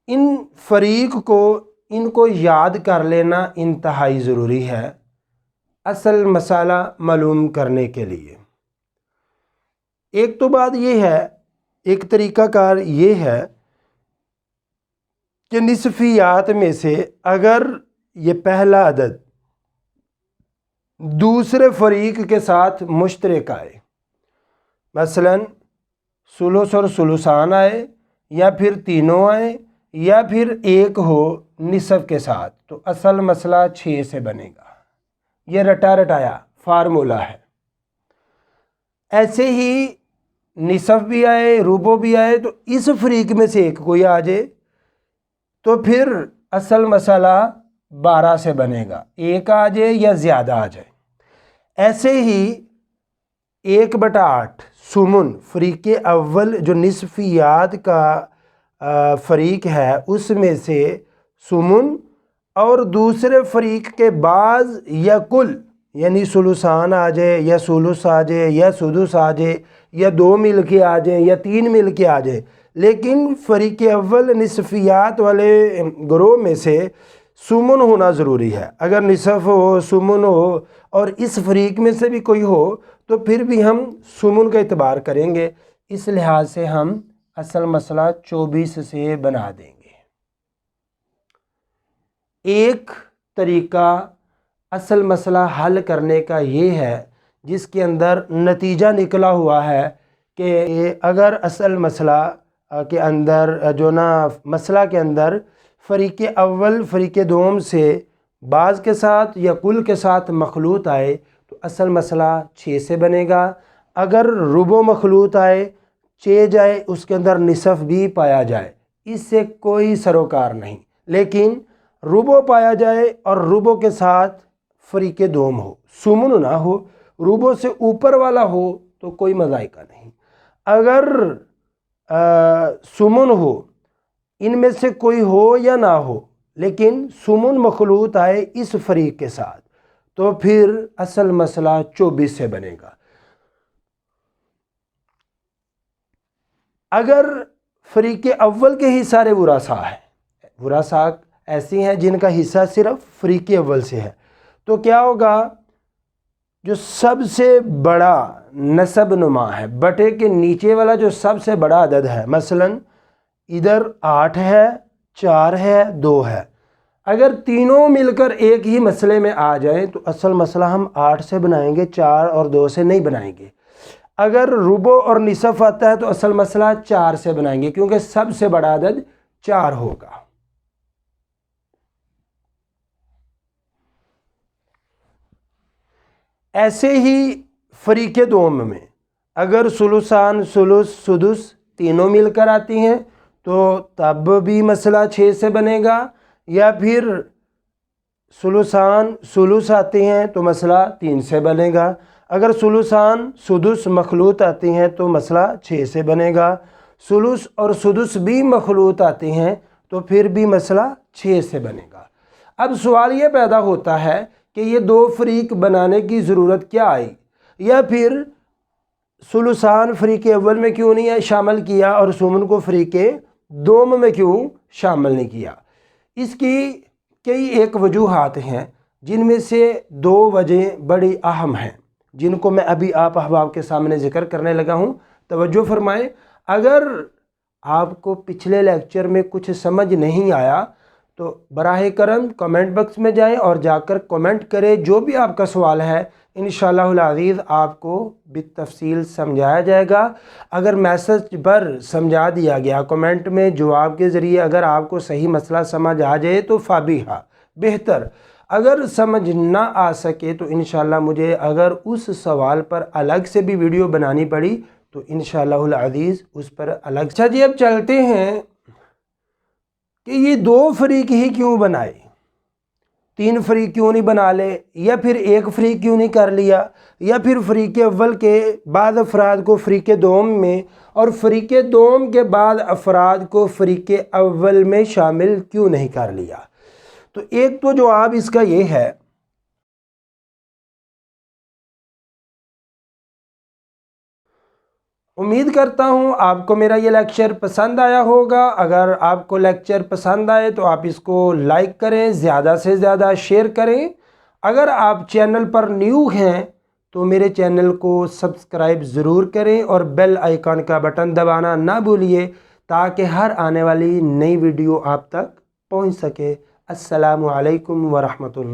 ان فریق کو ان کو یاد کر لینا انتہائی ضروری ہے اصل مسئلہ معلوم کرنے کے لیے۔ ایک تو بات یہ ہے، ایک طریقہ کار یہ ہے کہ نصفیات میں سے اگر یہ پہلا عدد دوسرے فریق کے ساتھ مشترک آئے، مثلا ثلث اور ثلثان آئے، یا پھر تینوں آئے، یا پھر ایک ہو نصف کے ساتھ، تو اصل مسئلہ 6 سے بنے گا۔ یہ رٹا رٹایا فارمولہ ہے۔ ایسے ہی نصف بھی آئے، ربع بھی آئے، تو اس فریق میں سے ایک کوئی آ جائے تو پھر اصل مسئلہ 12 سے بنے گا، ایک آ جائے یا زیادہ آ جائے۔ ایسے ہی 1/8 سمن فریق اول جو نصفیات کا فریق ہے اس میں سے سمن، اور دوسرے فریق کے بعض یا کل، یعنی ثلثان آ جائے یا ثلث آ جائے یا سدس آ جائے یا 2 مل کے آ جائے یا 3 مل کے آ جائے، لیکن فریق اول نصفیات والے گروہ میں سے سمن ہونا ضروری ہے۔ اگر نصف ہو، سمن ہو، اور اس فریق میں سے بھی کوئی ہو تو پھر بھی ہم سمن کا اعتبار کریں گے۔ اس لحاظ سے ہم اصل مسئلہ 24 سے بنا دیں گے۔ ایک طریقہ اصل مسئلہ حل کرنے کا یہ ہے جس کے اندر نتیجہ نکلا ہوا ہے کہ اگر اصل مسئلہ کے اندر مسئلہ کے اندر فریق اول فریق دوم سے بعض کے ساتھ یا کل کے ساتھ مخلوط آئے تو اصل مسئلہ 6 سے بنے گا۔ اگر ربع مخلوط آئے، 6 جائے، اس کے اندر نصف بھی پایا جائے، اس سے کوئی سروکار نہیں، لیکن ربع پایا جائے اور ربع کے ساتھ فریق دوم ہو، سمن نہ ہو، ربع سے اوپر والا ہو تو کوئی مذائقہ نہیں۔ اگر سمن ہو، ان میں سے کوئی ہو یا نہ ہو، لیکن سمن مخلوط آئے اس فریق کے ساتھ تو پھر اصل مسئلہ 24 سے بنے گا۔ اگر فریق اول کے ہی سارے ورثاء ہیں، ورثاء ایسی ہیں جن کا حصہ صرف فریق اول سے ہے، تو کیا ہوگا؟ جو سب سے بڑا نسب نما ہے، بٹے کے نیچے والا جو سب سے بڑا عدد ہے، مثلا ادھر 8 ہے، 4 ہے، 2 ہے، اگر تینوں مل کر ایک ہی مسئلے میں آ جائیں تو اصل مسئلہ ہم 8 سے بنائیں گے، 4 اور 2 سے نہیں بنائیں گے۔ اگر ربع اور نصف آتا ہے تو اصل مسئلہ 4 سے بنائیں گے، کیونکہ سب سے بڑا عدد 4 ہوگا۔ ایسے ہی فریق دوم میں اگر ثلثان، ثلث، سدس تینوں مل کر آتی ہیں تو تب بھی مسئلہ 6 سے بنے گا، یا پھر ثلثان ثلث آتے ہیں تو مسئلہ 3 سے بنے گا۔ اگر ثلثان سدس مخلوط آتے ہیں تو مسئلہ 6 سے بنے گا۔ ثلث اور سدس بھی مخلوط آتے ہیں تو پھر بھی مسئلہ 6 سے بنے گا۔ اب سوال یہ پیدا ہوتا ہے کہ یہ 2 فریق بنانے کی ضرورت کیا آئی، یا پھر ثلثان فریق اول میں کیوں نہیں شامل کیا اور سمن کو فریق دوم میں کیوں شامل نہیں کیا؟ اس کی کئی ایک وجوہات ہیں، جن میں سے 2 وجہ بڑی اہم ہیں، جن کو میں ابھی آپ احباب کے سامنے ذکر کرنے لگا ہوں۔ توجہ فرمائیں۔ اگر آپ کو پچھلے لیکچر میں کچھ سمجھ نہیں آیا تو براہ کرم کمنٹ باکس میں جائیں اور جا کر کمنٹ کریں، جو بھی آپ کا سوال ہے انشاءاللہ العزیز آپ کو بالتفصیل سمجھایا جائے گا۔ اگر میسج پر سمجھا دیا گیا، کمنٹ میں جواب کے ذریعے اگر آپ کو صحیح مسئلہ سمجھ آ جائے تو فابیہا، بہتر۔ اگر سمجھ نہ آ سکے تو انشاءاللہ مجھے اگر اس سوال پر الگ سے بھی ویڈیو بنانی پڑی تو انشاءاللہ العزیز اس پر الگ۔ اچھا جی، اب چلتے ہیں کہ یہ 2 فریق ہی کیوں بنائے، 3 فریق کیوں نہیں بنا لے، یا پھر 1 فریق کیوں نہیں کر لیا، یا پھر فریق اول کے بعد افراد کو فریق دوم میں اور فریق دوم کے بعد افراد کو فریق اول میں شامل کیوں نہیں کر لیا؟ تو ایک تو جواب اس کا یہ ہے امید کرتا ہوں آپ کو میرا یہ لیکچر پسند آیا ہوگا۔ اگر آپ کو لیکچر پسند آئے تو آپ اس کو لائک کریں، زیادہ سے زیادہ شیئر کریں۔ اگر آپ چینل پر نیو ہیں تو میرے چینل کو سبسکرائب ضرور کریں اور بیل آئیکن کا بٹن دبانا نہ بھولیے تاکہ ہر آنے والی نئی ویڈیو آپ تک پہنچ سکے۔ السلام علیکم ورحمۃ اللہ۔